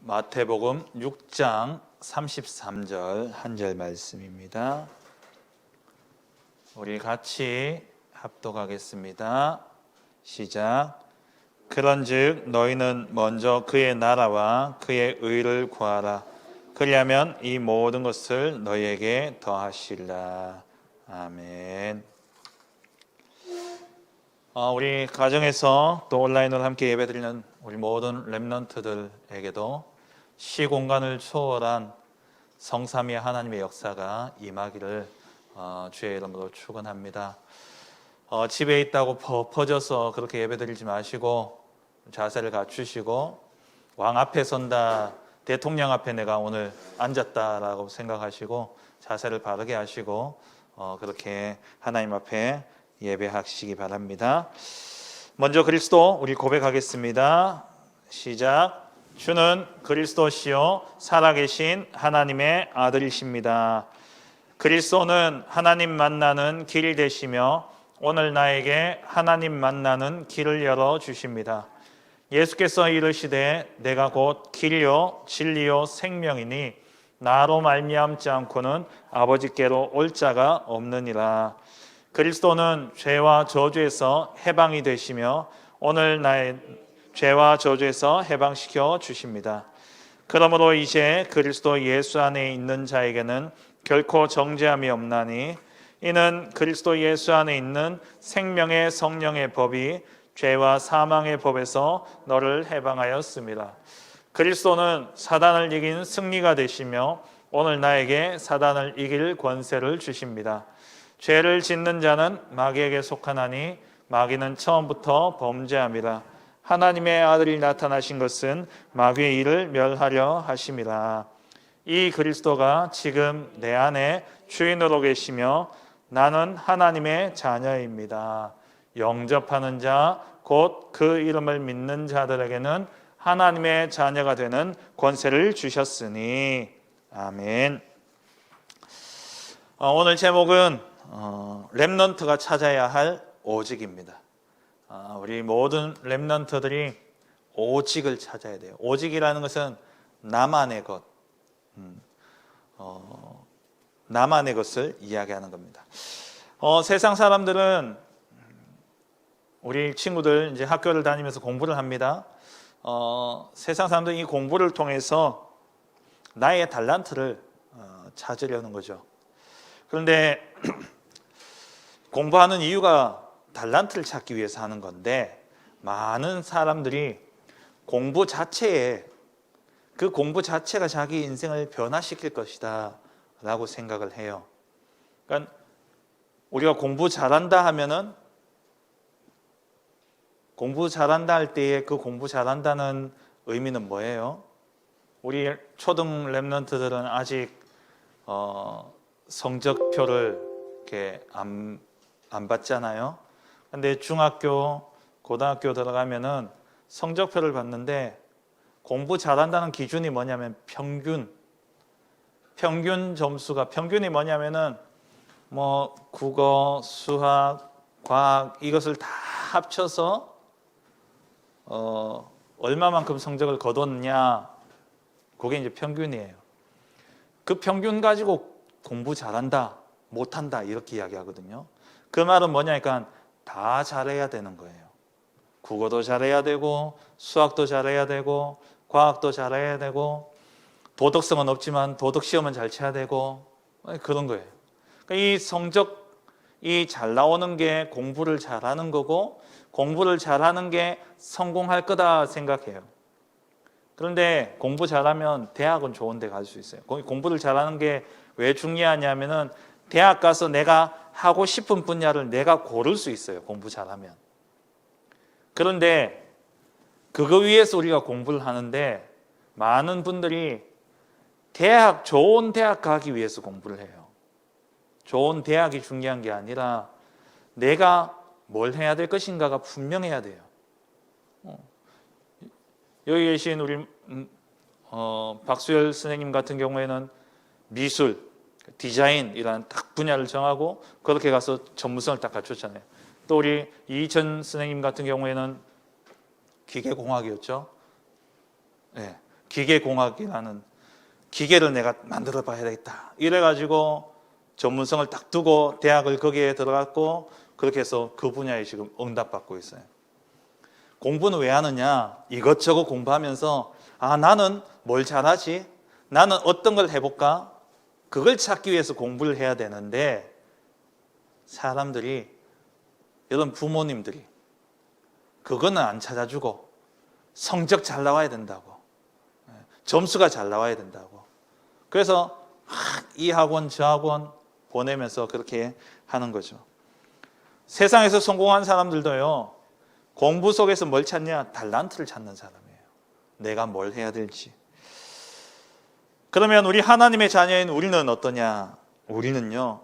마태복음 6장 33절 한 절 말씀입니다. 우리 같이 합독하겠습니다. 시작. 그런즉 너희는 먼저 그의 나라와 그의 의를 구하라. 그리하면 이 모든 것을 너희에게 더하시리라. 아멘. 우리 가정에서 또 온라인으로 함께 예배드리는 우리 모든 렘넌트들에게도 시공간을 초월한 성삼위 하나님의 역사가 임하기를 주의 이름으로 축원합니다. 집에 있다고 퍼져서 그렇게 예배드리지 마시고 자세를 갖추시고 왕 앞에 선다, 대통령 앞에 내가 오늘 앉았다라고 생각하시고 자세를 바르게 하시고 그렇게 하나님 앞에 예배하시기 바랍니다. 먼저 그리스도 우리 고백하겠습니다. 시작. 주는 그리스도시요 살아계신 하나님의 아들이십니다. 그리스도는 하나님 만나는 길이 되시며 오늘 나에게 하나님 만나는 길을 열어주십니다. 예수께서 이르시되 내가 곧 길이요 진리요 생명이니 나로 말미암지 않고는 아버지께로 올 자가 없느니라. 그리스도는 죄와 저주에서 해방이 되시며 오늘 나의 죄와 저주에서 해방시켜 주십니다. 그러므로 이제 그리스도 예수 안에 있는 자에게는 결코 정죄함이 없나니 이는 그리스도 예수 안에 있는 생명의 성령의 법이 죄와 사망의 법에서 너를 해방하였습니다. 그리스도는 사단을 이긴 승리가 되시며 오늘 나에게 사단을 이길 권세를 주십니다. 죄를 짓는 자는 마귀에게 속하나니 마귀는 처음부터 범죄함이라. 하나님의 아들이 나타나신 것은 마귀의 일을 멸하려 하심이라. 이 그리스도가 지금 내 안에 주인으로 계시며 나는 하나님의 자녀입니다. 영접하는 자, 곧 그 이름을 믿는 자들에게는 하나님의 자녀가 되는 권세를 주셨으니. 아멘. 오늘 제목은 렘넌트가 찾아야 할 오직입니다. 우리 모든 렘넌트들이 오직을 찾아야 돼요. 오직이라는 것은 나만의 것, 나만의 것을 이야기하는 겁니다. 세상 사람들은 우리 친구들 이제 학교를 다니면서 공부를 합니다. 세상 사람들은 이 공부를 통해서 나의 달란트를 찾으려는 거죠. 그런데 공부하는 이유가 달란트를 찾기 위해서 하는 건데 많은 사람들이 공부 자체에 그 공부 자체가 자기 인생을 변화시킬 것이다 라고 생각을 해요. 그러니까 우리가 공부 잘한다 하면은 공부 잘한다 할 때에 그 공부 잘한다는 의미는 뭐예요? 우리 초등 렘넌트들은 아직 성적표를 이렇게 안 받잖아요. 근데 중학교, 고등학교 들어가면은 성적표를 받는데 공부 잘한다는 기준이 뭐냐면 평균 점수가 평균이 뭐냐면은 뭐 국어, 수학, 과학 이것을 다 합쳐서 얼마만큼 성적을 거뒀냐, 그게 이제 평균이에요. 그 평균 가지고 공부 잘한다, 못한다 이렇게 이야기하거든요. 그 말은 뭐냐니까 다 잘해야 되는 거예요. 국어도 잘해야 되고 수학도 잘해야 되고 과학도 잘해야 되고 도덕성은 없지만 도덕시험은 잘 쳐야 되고 그런 거예요. 그러니까 이 성적이 잘 나오는 게 공부를 잘하는 거고 공부를 잘하는 게 성공할 거다 생각해요. 그런데 공부 잘하면 대학은 좋은 데 갈 수 있어요. 공부를 잘하는 게 왜 중요하냐면은 대학 가서 내가 하고 싶은 분야를 내가 고를 수 있어요. 공부 잘하면. 그런데 그거 위해서 우리가 공부를 하는데 많은 분들이 좋은 대학 가기 위해서 공부를 해요. 좋은 대학이 중요한 게 아니라 내가 뭘 해야 될 것인가가 분명해야 돼요. 여기 계신 우리 박수열 선생님 같은 경우에는 미술, 디자인이라는 딱 분야를 정하고 그렇게 가서 전문성을 딱 갖췄잖아요. 또 우리 이희천 선생님 같은 경우에는 기계공학이었죠. 네. 기계공학이라는 기계를 내가 만들어 봐야 되겠다. 이래가지고 전문성을 딱 두고 대학을 거기에 들어갔고 그렇게 해서 그 분야에 지금 응답받고 있어요. 공부는 왜 하느냐? 이것저것 공부하면서 나는 뭘 잘하지? 나는 어떤 걸 해볼까? 그걸 찾기 위해서 공부를 해야 되는데 사람들이, 여러분 부모님들이 그거는 안 찾아주고 성적 잘 나와야 된다고, 점수가 잘 나와야 된다고, 그래서 이 학원 저 학원 보내면서 그렇게 하는 거죠. 세상에서 성공한 사람들도요, 공부 속에서 뭘 찾냐? 달란트를 찾는 사람이에요. 내가 뭘 해야 될지. 그러면 우리 하나님의 자녀인 우리는 어떠냐? 우리는요,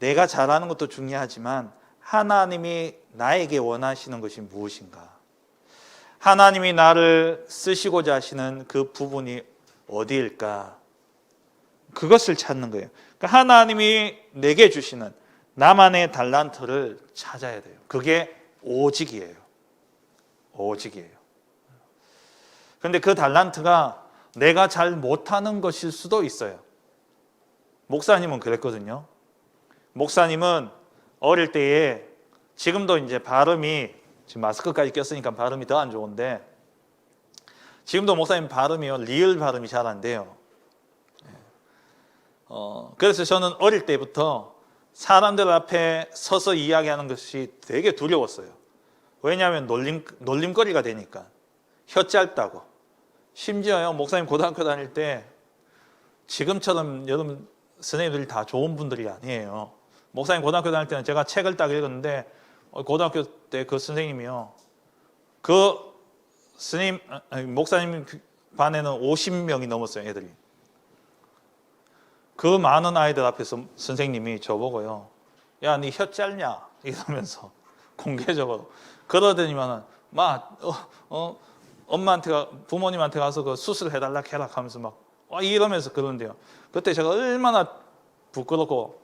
내가 잘하는 것도 중요하지만 하나님이 나에게 원하시는 것이 무엇인가? 하나님이 나를 쓰시고자 하시는 그 부분이 어디일까? 그것을 찾는 거예요. 그러니까 하나님이 내게 주시는 나만의 달란트를 찾아야 돼요. 그게 오직이에요. 오직이에요. 그런데 그 달란트가 내가 잘 못하는 것일 수도 있어요. 목사님은 그랬거든요. 목사님은 어릴 때에, 지금도 이제 발음이, 지금 마스크까지 꼈으니까 발음이 더 안 좋은데, 지금도 목사님 발음이요, 리을 발음이 잘 안 돼요. 그래서 저는 어릴 때부터 사람들 앞에 서서 이야기하는 것이 되게 두려웠어요. 왜냐하면 놀림거리가 되니까. 혀 짧다고. 심지어요, 목사님 고등학교 다닐 때 지금처럼 여러분 선생님들이 다 좋은 분들이 아니에요. 목사님 고등학교 다닐 때는 제가 책을 딱 읽었는데 고등학교 때 그 선생님이요, 그 스님, 목사님 반에는 50명이 넘었어요, 애들이. 그 많은 아이들 앞에서 선생님이 저보고요, 야, 니 혀 짧냐? 이러면서 공개적으로. 그러더니만은 엄마한테, 부모님한테 가서 그 수술해달라 해라 하면서 막 이러면서 그러는데요. 그때 제가 얼마나 부끄럽고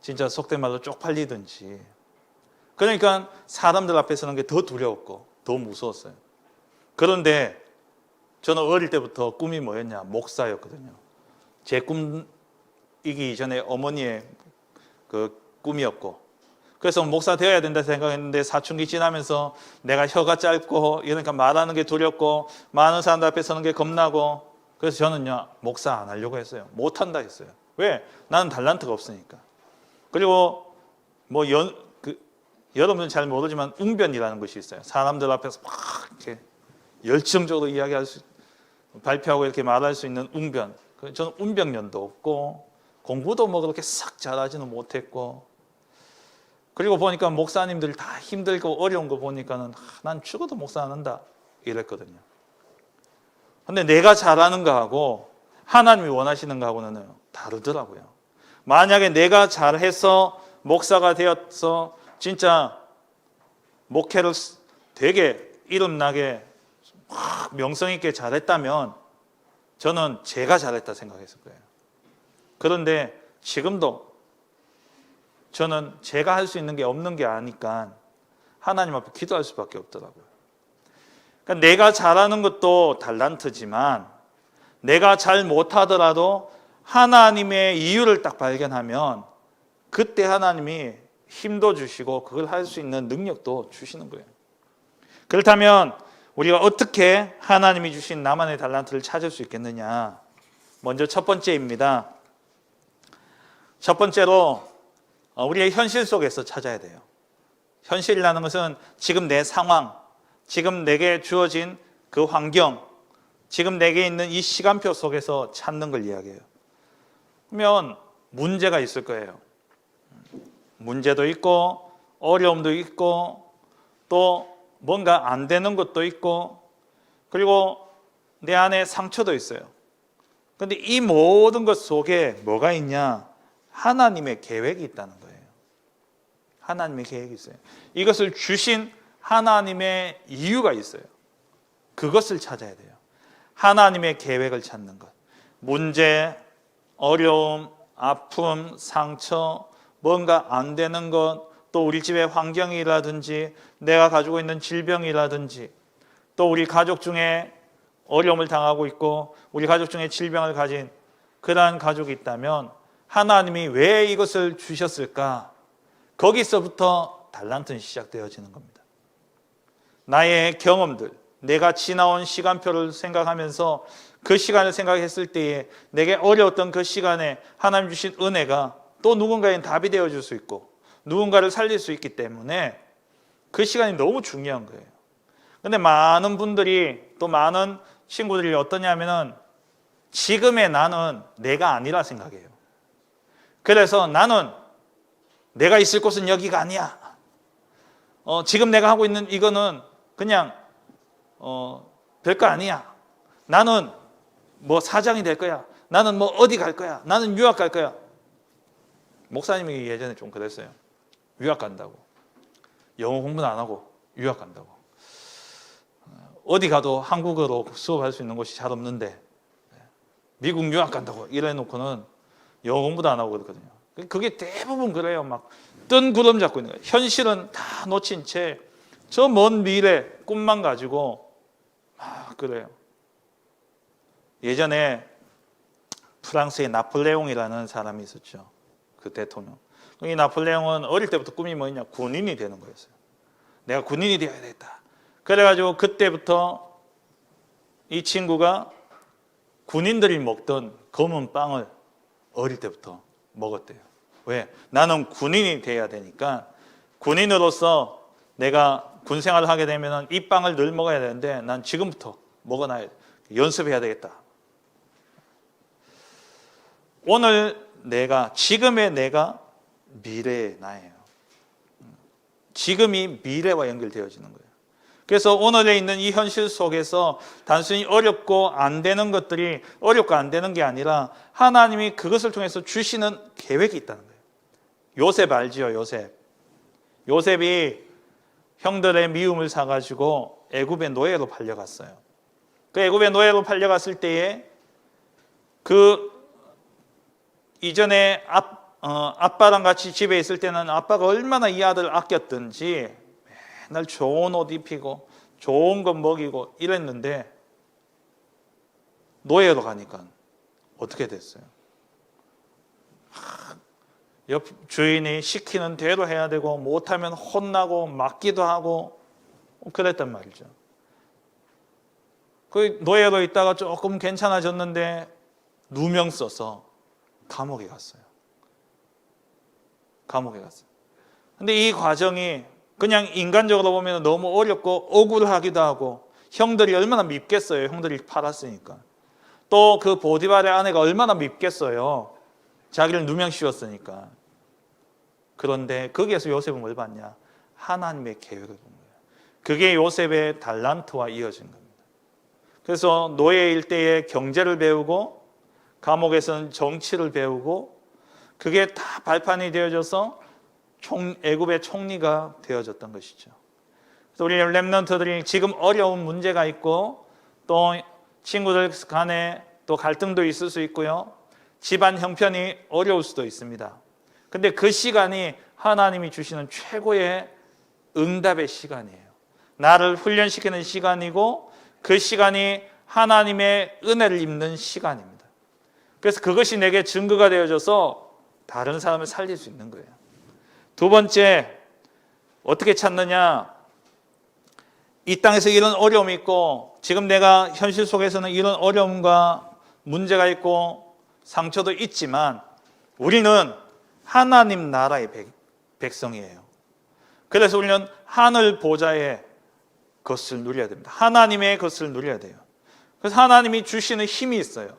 진짜 속된 말로 쪽팔리든지. 그러니까 사람들 앞에 서는 게 더 두려웠고 더 무서웠어요. 그런데 저는 어릴 때부터 꿈이 뭐였냐? 목사였거든요. 제 꿈이기 이전에 어머니의 그 꿈이었고, 그래서 목사 되어야 된다 생각했는데 사춘기 지나면서 내가 혀가 짧고 이러니까 말하는 게 두렵고 많은 사람들 앞에 서는 게 겁나고, 그래서 저는요, 목사 안 하려고 했어요. 못한다 했어요. 왜? 나는 달란트가 없으니까. 그리고 여러분은 잘 모르지만 웅변이라는 것이 있어요. 사람들 앞에서 막 이렇게 열정적으로 발표하고 이렇게 말할 수 있는 웅변. 저는 웅변년도 없고 공부도 그렇게 싹 잘하지는 못했고, 그리고 보니까 목사님들 다 힘들고 어려운 거 보니까는 난 죽어도 목사 안 한다 이랬거든요. 근데 내가 잘하는 거하고 하나님이 원하시는 거하고는 다르더라고요. 만약에 내가 잘해서 목사가 되어서 진짜 목회를 되게 이름나게 명성 있게 잘했다면 저는 제가 잘했다 생각했을 거예요. 그런데 지금도 저는 제가 할 수 있는 게 없는 게 아니까 하나님 앞에 기도할 수밖에 없더라고요. 그러니까 내가 잘하는 것도 달란트지만 내가 잘 못하더라도 하나님의 이유를 딱 발견하면 그때 하나님이 힘도 주시고 그걸 할 수 있는 능력도 주시는 거예요. 그렇다면 우리가 어떻게 하나님이 주신 나만의 달란트를 찾을 수 있겠느냐? 먼저 첫 번째입니다. 첫 번째로 우리의 현실 속에서 찾아야 돼요. 현실이라는 것은 지금 내 상황, 지금 내게 주어진 그 환경, 지금 내게 있는 이 시간표 속에서 찾는 걸 이야기해요. 그러면 문제가 있을 거예요. 문제도 있고 어려움도 있고 또 뭔가 안 되는 것도 있고, 그리고 내 안에 상처도 있어요. 그런데 이 모든 것 속에 뭐가 있냐? 하나님의 계획이 있다는 거예요. 하나님의 계획이 있어요. 이것을 주신 하나님의 이유가 있어요. 그것을 찾아야 돼요. 하나님의 계획을 찾는 것. 문제, 어려움, 아픔, 상처, 뭔가 안 되는 것, 또 우리 집의 환경이라든지 내가 가지고 있는 질병이라든지 또 우리 가족 중에 어려움을 당하고 있고 우리 가족 중에 질병을 가진 그러한 가족이 있다면 하나님이 왜 이것을 주셨을까? 거기서부터 달란트는 시작되어지는 겁니다. 나의 경험들, 내가 지나온 시간표를 생각하면서 그 시간을 생각했을 때에 내게 어려웠던 그 시간에 하나님 주신 은혜가 또 누군가에겐 답이 되어줄 수 있고 누군가를 살릴 수 있기 때문에 그 시간이 너무 중요한 거예요. 근데 많은 분들이 또 많은 친구들이 어떠냐면은 지금의 나는 내가 아니라 생각해요. 그래서 나는 내가 있을 곳은 여기가 아니야. 지금 내가 하고 있는 이거는 그냥 별거 아니야. 나는 뭐 사장이 될 거야. 나는 뭐 어디 갈 거야. 나는 유학 갈 거야. 목사님이 예전에 좀 그랬어요. 유학 간다고. 영어 공부는 안 하고 유학 간다고. 어디 가도 한국어로 수업할 수 있는 곳이 잘 없는데 미국 유학 간다고 이래놓고는 영어 공부도 안 하고 그러거든요. 그게 대부분 그래요. 막 뜬 구름 잡고 있는 거예요. 현실은 다 놓친 채 저 먼 미래 꿈만 가지고 막 그래요. 예전에 프랑스의 나폴레옹이라는 사람이 있었죠. 그 대통령. 이 나폴레옹은 어릴 때부터 꿈이 뭐였냐? 군인이 되는 거였어요. 내가 군인이 되어야 되겠다. 그래가지고 그때부터 이 친구가 군인들이 먹던 검은 빵을 어릴 때부터 먹었대요. 왜? 나는 군인이 돼야 되니까 군인으로서 내가 군 생활을 하게 되면 이 빵을 늘 먹어야 되는데 난 지금부터 먹어놔야 돼. 연습해야 되겠다. 오늘 내가, 지금의 내가 미래의 나예요. 지금이 미래와 연결되어지는 거예요. 그래서 오늘에 있는 이 현실 속에서 단순히 어렵고 안 되는 것들이 어렵고 안 되는 게 아니라 하나님이 그것을 통해서 주시는 계획이 있다는 거예요. 요셉 알지요? 요셉이 형들의 미움을 사가지고 애굽의 노예로 팔려갔어요. 그 애굽의 노예로 팔려갔을 때에 그 이전에 아빠랑 같이 집에 있을 때는 아빠가 얼마나 이 아들을 아꼈던지 맨날 좋은 옷 입히고 좋은 것 먹이고 이랬는데 노예로 가니까 어떻게 됐어요? 옆 주인이 시키는 대로 해야 되고 못하면 혼나고 맞기도 하고 그랬단 말이죠. 그 노예로 있다가 조금 괜찮아졌는데 누명 써서 감옥에 갔어요. 감옥에 갔어요. 근데 이 과정이 그냥 인간적으로 보면 너무 어렵고 억울하기도 하고 형들이 얼마나 밉겠어요. 형들이 팔았으니까. 또 그 보디발의 아내가 얼마나 밉겠어요. 자기를 누명 씌웠으니까. 그런데 거기에서 요셉은 뭘 봤냐? 하나님의 계획을 본 거예요. 그게 요셉의 달란트와 이어진 겁니다. 그래서 노예일 때에 경제를 배우고 감옥에서는 정치를 배우고 그게 다 발판이 되어져서 애굽의 총리가 되어졌던 것이죠. 그래서 우리 렘넌트들이 지금 어려운 문제가 있고 또 친구들 간에 또 갈등도 있을 수 있고요. 집안 형편이 어려울 수도 있습니다. 근데 그 시간이 하나님이 주시는 최고의 응답의 시간이에요. 나를 훈련시키는 시간이고 그 시간이 하나님의 은혜를 입는 시간입니다. 그래서 그것이 내게 증거가 되어져서 다른 사람을 살릴 수 있는 거예요. 두 번째, 어떻게 찾느냐? 이 땅에서 이런 어려움이 있고 지금 내가 현실 속에서는 이런 어려움과 문제가 있고 상처도 있지만 우리는 하나님 나라의 백성이에요. 그래서 우리는 하늘 보좌의 것을 누려야 됩니다. 하나님의 것을 누려야 돼요. 그래서 하나님이 주시는 힘이 있어요.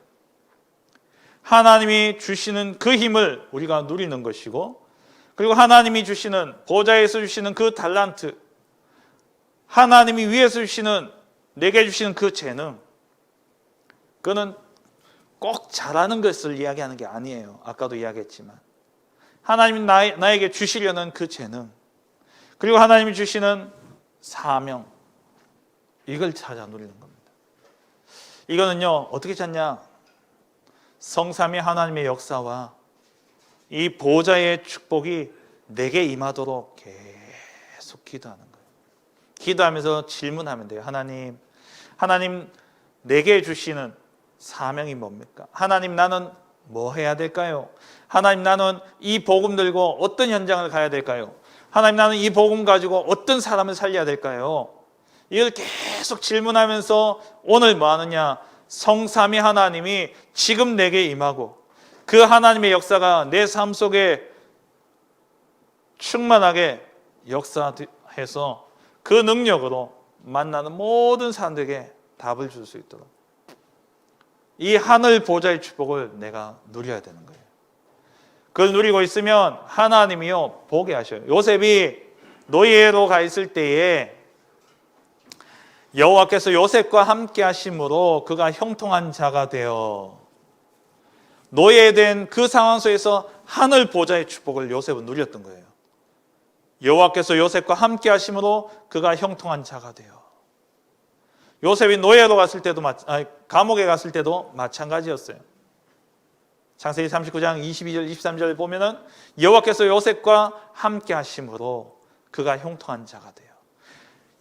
하나님이 주시는 그 힘을 우리가 누리는 것이고 그리고 하나님이 주시는 보좌에서 주시는 그 달란트 하나님이 위에서 주시는 내게 주시는 그 재능 그거는 꼭 잘하는 것을 이야기하는 게 아니에요. 아까도 이야기했지만 하나님이 나에게 주시려는 그 재능 그리고 하나님이 주시는 사명 이걸 찾아 누리는 겁니다. 이거는요 어떻게 찾냐? 성삼위 하나님의 역사와 이 보좌의 축복이 내게 임하도록 계속 기도하는 거예요. 기도하면서 질문하면 돼요. 하나님 내게 주시는 사명이 뭡니까? 하나님, 나는 뭐 해야 될까요? 하나님, 나는 이 복음 들고 어떤 현장을 가야 될까요? 하나님, 나는 이 복음 가지고 어떤 사람을 살려야 될까요? 이걸 계속 질문하면서 오늘 뭐 하느냐? 성삼위 하나님이 지금 내게 임하고 그 하나님의 역사가 내 삶 속에 충만하게 역사해서 그 능력으로 만나는 모든 사람들에게 답을 줄 수 있도록 이 하늘 보좌의 축복을 내가 누려야 되는 거예요. 그걸 누리고 있으면 하나님이요 보게 하셔요. 요셉이 노예로 가 있을 때에 여호와께서 요셉과 함께 하심으로 그가 형통한 자가 되어 노예된 그 상황 속에서 하늘 보좌의 축복을 요셉은 누렸던 거예요. 여호와께서 요셉과 함께 하심으로 그가 형통한 자가 되어. 요셉이 노예로 갔을 때도 감옥에 갔을 때도 마찬가지였어요. 창세기 39장 22절 23절 보면은 여호와께서 요셉과 함께 하심으로 그가 형통한 자가 돼요.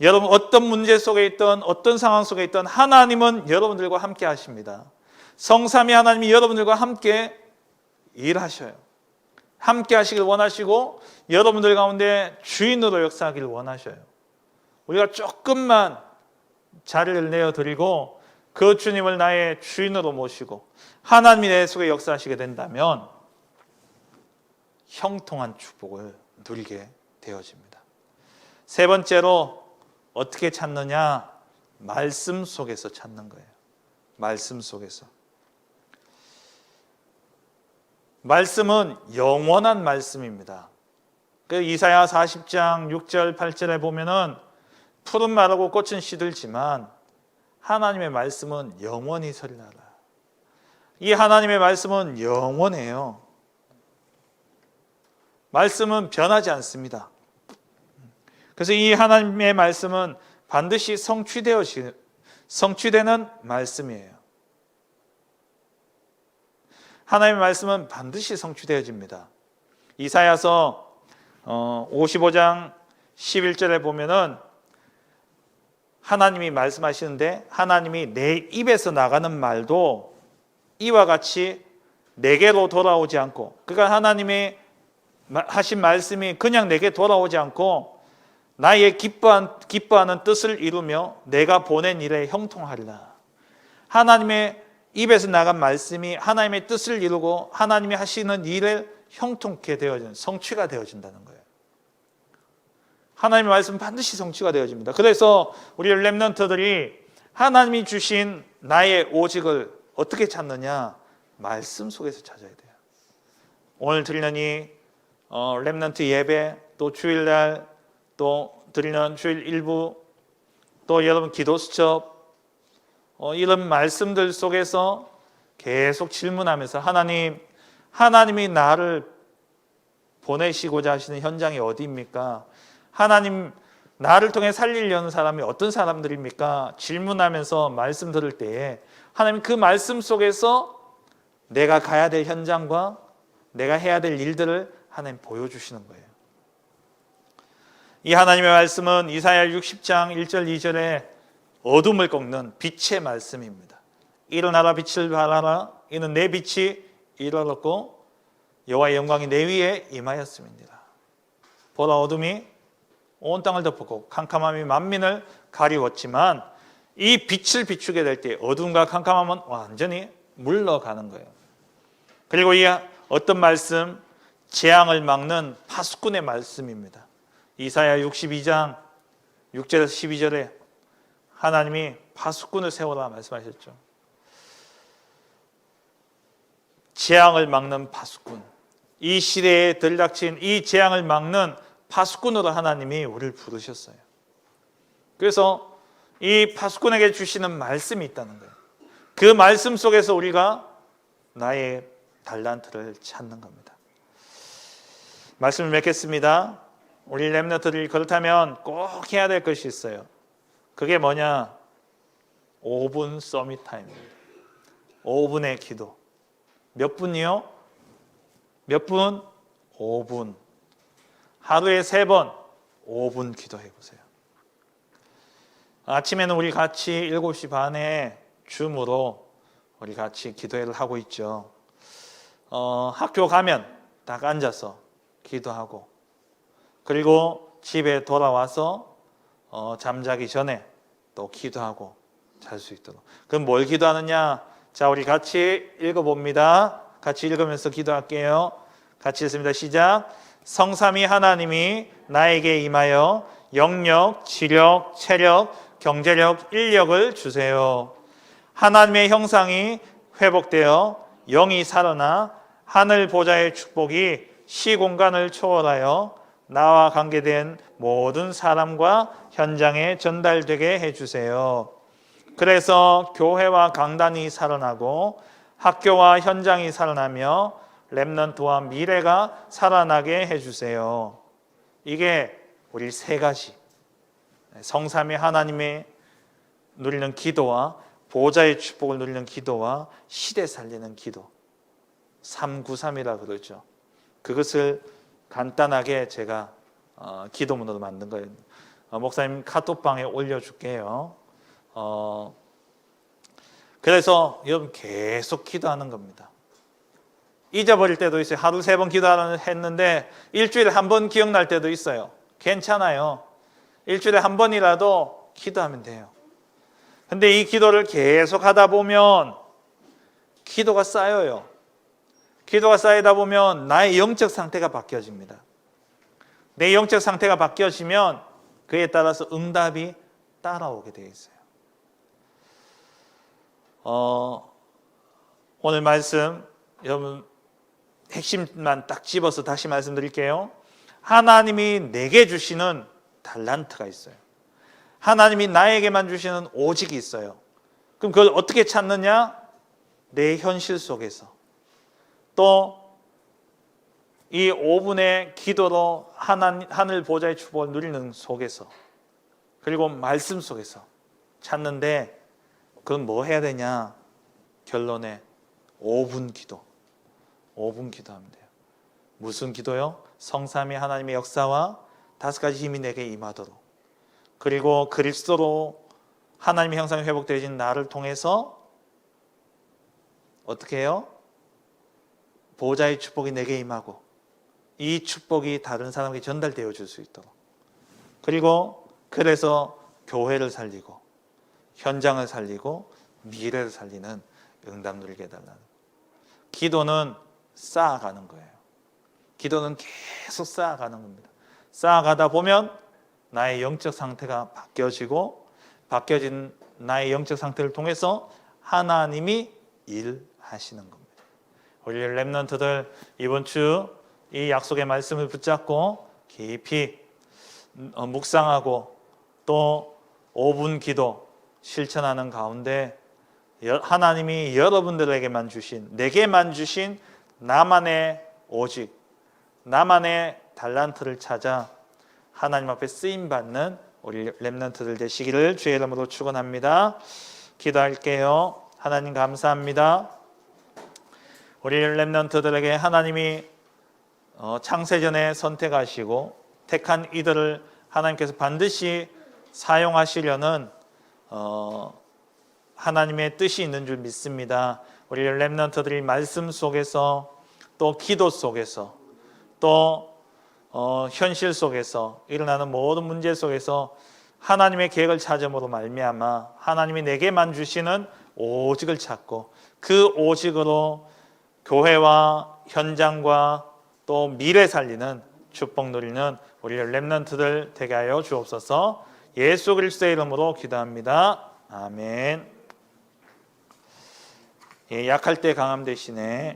여러분, 어떤 문제 속에 있던 어떤 상황 속에 있던 하나님은 여러분들과 함께 하십니다. 성삼위 하나님이 여러분들과 함께 일하셔요. 함께 하시길 원하시고 여러분들 가운데 주인으로 역사하기를 원하셔요. 우리가 조금만 자리를 내어드리고 그 주님을 나의 주인으로 모시고 하나님이 내 속에 역사하시게 된다면 형통한 축복을 누리게 되어집니다. 세 번째로 어떻게 찾느냐? 말씀 속에서 찾는 거예요. 말씀 속에서. 말씀은 영원한 말씀입니다. 그 이사야 40장 6절 8절에 보면은 푸른 말하고 꽃은 시들지만 하나님의 말씀은 영원히 서리라라. 이 하나님의 말씀은 영원해요. 말씀은 변하지 않습니다. 그래서 이 하나님의 말씀은 반드시 성취되는 말씀이에요. 하나님의 말씀은 반드시 성취되어집니다. 이사야서 55장 11절에 보면은 하나님이 말씀하시는데 하나님이 내 입에서 나가는 말도 이와 같이 내게로 돌아오지 않고, 그러니까 하나님이 하신 말씀이 그냥 내게 돌아오지 않고 나의 기뻐하는 뜻을 이루며 내가 보낸 일에 형통하리라. 하나님의 입에서 나간 말씀이 하나님의 뜻을 이루고 하나님이 하시는 일에 형통케 되어지는, 성취가 되어진다는 거예요. 하나님의 말씀은 반드시 성취가 되어집니다. 그래서 우리 렘넌트들이 하나님이 주신 나의 오직을 어떻게 찾느냐? 말씀 속에서 찾아야 돼요. 오늘 드리는 이 렘넌트 예배, 또 주일날 또 드리는 주일 일부, 또 여러분 기도 수첩, 이런 말씀들 속에서 계속 질문하면서 하나님이 나를 보내시고자 하시는 현장이 어디입니까? 하나님, 나를 통해 살리려는 사람이 어떤 사람들입니까? 질문하면서 말씀 들을 때에 하나님 그 말씀 속에서 내가 가야 될 현장과 내가 해야 될 일들을 하나님 보여주시는 거예요. 이 하나님의 말씀은 이사야 60장 1절 2절에 어둠을 꺾는 빛의 말씀입니다. 일어나라 빛을 발하라. 이는 내 빛이 이르렀고 여호와의 영광이 내 위에 임하였음이니라. 보라, 어둠이 온 땅을 덮었고 캄캄함이 만민을 가리웠지만 이 빛을 비추게 될 때 어둠과 캄캄함은 완전히 물러가는 거예요. 그리고 이 어떤 말씀? 재앙을 막는 파수꾼의 말씀입니다. 이사야 62장 6절에서 12절에 하나님이 파수꾼을 세워라 말씀하셨죠. 재앙을 막는 파수꾼, 이 시대에 들이닥친 이 재앙을 막는 파수꾼으로 하나님이 우리를 부르셨어요. 그래서 이 파수꾼에게 주시는 말씀이 있다는 거예요. 그 말씀 속에서 우리가 나의 달란트를 찾는 겁니다. 말씀을 맺겠습니다. 우리 렘넌트들이 그렇다면 꼭 해야 될 것이 있어요. 그게 뭐냐? 5분 서밋 타임입니다. 5분의 기도. 몇 분이요? 몇 분? 5분. 하루에 3번 5분 기도해 보세요. 아침에는 우리 같이 7시 반에 줌으로 우리 같이 기도회를 하고 있죠. 학교 가면 딱 앉아서 기도하고, 그리고 집에 돌아와서 잠자기 전에 또 기도하고 잘 수 있도록. 그럼 뭘 기도하느냐? 자, 우리 같이 읽어봅니다. 같이 읽으면서 기도할게요. 같이 읽습니다. 시작. 성삼위 하나님이 나에게 임하여 영력, 지력, 체력, 경제력, 인력을 주세요. 하나님의 형상이 회복되어 영이 살아나 하늘 보좌의 축복이 시공간을 초월하여 나와 관계된 모든 사람과 현장에 전달되게 해주세요. 그래서 교회와 강단이 살아나고 학교와 현장이 살아나며 렘넌트와 미래가 살아나게 해주세요. 이게 우리 세 가지, 성삼위 하나님의 누리는 기도와 보좌의 축복을 누리는 기도와 시대 살리는 기도, 393이라 그러죠. 그것을 간단하게 제가 기도문으로 만든 거예요. 목사님 카톡방에 올려줄게요. 그래서 여러분 계속 기도하는 겁니다. 잊어버릴 때도 있어요. 하루 3번 기도했는데 일주일에 1번 기억날 때도 있어요. 괜찮아요. 일주일에 1번이라도 기도하면 돼요. 근데 이 기도를 계속 하다 보면 기도가 쌓여요. 기도가 쌓이다 보면 나의 영적 상태가 바뀌어집니다. 내 영적 상태가 바뀌어지면 그에 따라서 응답이 따라오게 되어 있어요. 오늘 말씀 여러분 핵심만 딱 집어서 다시 말씀드릴게요. 하나님이 내게 주시는 달란트가 있어요. 하나님이 나에게만 주시는 오직이 있어요. 그럼 그걸 어떻게 찾느냐? 내 현실 속에서, 또 이 5분의 기도로 하늘 보좌의 축복을 누리는 속에서, 그리고 말씀 속에서 찾는데, 그건 뭐 해야 되냐? 결론에 5분 기도. 5분 기도하면 돼요. 무슨 기도요? 성삼위 하나님의 역사와 5가지 힘이 내게 임하도록, 그리고 그리스도로 하나님의 형상이 회복되어진 나를 통해서 어떻게 해요? 보좌의 축복이 내게 임하고 이 축복이 다른 사람에게 전달되어 줄 수 있도록, 그리고 그래서 교회를 살리고 현장을 살리고 미래를 살리는 응답 누리게 해달라는. 기도는 쌓아가는 거예요. 기도는 계속 쌓아가는 겁니다. 쌓아가다 보면 나의 영적 상태가 바뀌어지고, 바뀌어진 나의 영적 상태를 통해서 하나님이 일하시는 겁니다. 우리 렘넌트들 이번 주 이 약속의 말씀을 붙잡고 깊이 묵상하고 또 5분 기도 실천하는 가운데 하나님이 여러분들에게만 주신, 내게만 주신 나만의 오직, 나만의 달란트를 찾아 하나님 앞에 쓰임받는 우리 렘넌트들 되시기를 주의 이름으로 축원합니다. 기도할게요. 하나님 감사합니다. 우리 렘넌트들에게 하나님이 창세전에 선택하시고 택한 이들을 하나님께서 반드시 사용하시려는 하나님의 뜻이 있는 줄 믿습니다. 우리 렘넌트들이 말씀 속에서, 또 기도 속에서, 또 현실 속에서 일어나는 모든 문제 속에서 하나님의 계획을 찾음으로 말미암아 하나님이 내게만 주시는 오직을 찾고 그 오직으로 교회와 현장과 또 미래 살리는 축복 누리는 우리 렘넌트들 되게 하여 주옵소서. 예수 그리스도의 이름으로 기도합니다. 아멘. 예, 약할 때 강함 대신에